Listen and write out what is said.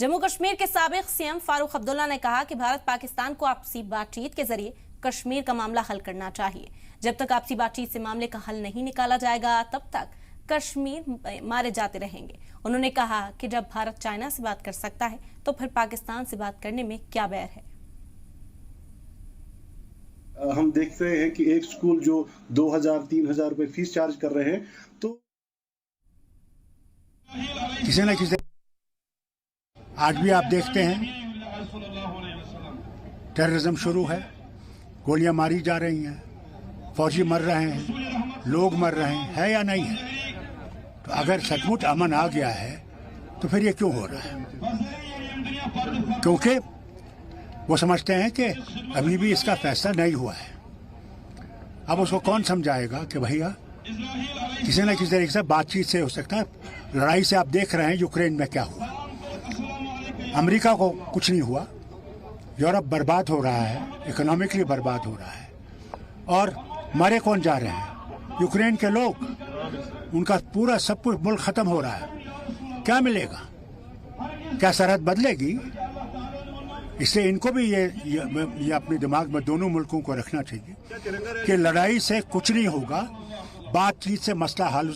जम्मू कश्मीर के साबिक सीएम फारूक अब्दुल्ला ने कहा कि भारत पाकिस्तान को आपसी बातचीत के जरिए कश्मीर का मामला हल करना चाहिए। जब तक आपसी बातचीत से मामले का हल नहीं निकाला जाएगा तब तक कश्मीर मारे जाते रहेंगे। उन्होंने कहा कि जब भारत चाइना से बात कर सकता है तो फिर पाकिस्तान से बात करने में क्या बैर है। हम देख रहे हैं कि एक स्कूल जो 2000-3000 रुपए फीस चार्ज कर रहे हैं, तो किसी न किसी आज भी आप देखते हैं टेररिज्म शुरू है, गोलियां मारी जा रही हैं, फौजी मर रहे हैं, लोग मर रहे हैं, है या नहीं है? तो अगर सचमुच अमन आ गया है तो फिर ये क्यों हो रहा है? क्योंकि वो समझते हैं कि अभी भी इसका फैसला नहीं हुआ है। अब उसको कौन समझाएगा कि भैया किसी न किसी तरीके से बातचीत से हो सकता है। लड़ाई से आप देख रहे हैं यूक्रेन में क्या हुआ, अमेरिका को कुछ नहीं हुआ, यूरोप बर्बाद हो रहा है, इकोनॉमिकली बर्बाद हो रहा है, और मारे कौन जा रहे हैं? यूक्रेन के लोग, उनका पूरा सब कुछ मुल्क खत्म हो रहा है। क्या मिलेगा? क्या सरहद बदलेगी? इसलिए इनको भी ये अपने दिमाग में दोनों मुल्कों को रखना चाहिए कि लड़ाई से कुछ नहीं होगा, बातचीत से मसला हल